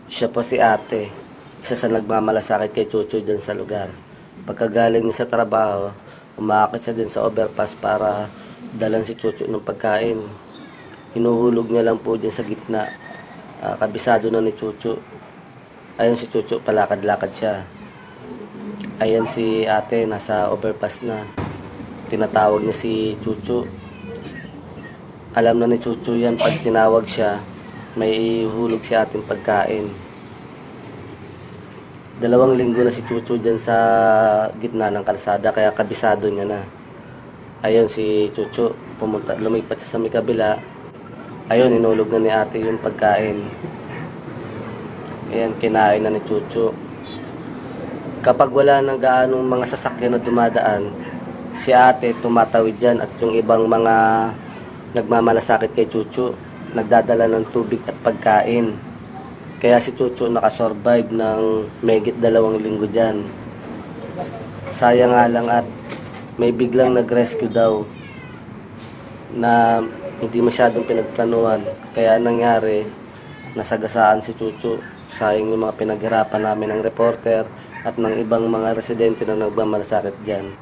Siya po si ate, isa sa nagmamalasakit kay Chucho dyan sa lugar. Pagkagaling niya sa trabaho, umaakit siya din sa overpass para dalan si Chucho ng pagkain. Hinuhulog niya lang po dyan sa gitna. Kabisado na ni Chucho. Ayun si Chucho, palakad-lakad siya. Ayan si ate, nasa overpass na. Tinatawag niya si Chucho. Alam na ni Chucho yan, pag tinawag siya, may ihulog si ating pagkain. 2 linggo na si Chucho dyan sa gitna ng kalsada, kaya kabisado niya na. Ayun si Chucho, lumipat siya sa may kabila. Ayun, inulog na ni ate yung pagkain. Ayan, kinain na ni Chucho. Kapag wala nang gaanong mga sasakyan na dumadaan, si ate tumatawid dyan at yung ibang mga nagmamalasakit kay Chucho, nagdadala ng tubig at pagkain. Kaya si Chucho nakasurvive ng mahigit 2 linggo dyan. Sayang nga lang at may biglang nag-rescue daw na hindi masyadong pinagplanuhan. Kaya nangyari, nasagasaan si Chucho. Sayang yung mga pinaghirapan namin ng reporter at ng ibang mga residente na nagmamalasakit dyan.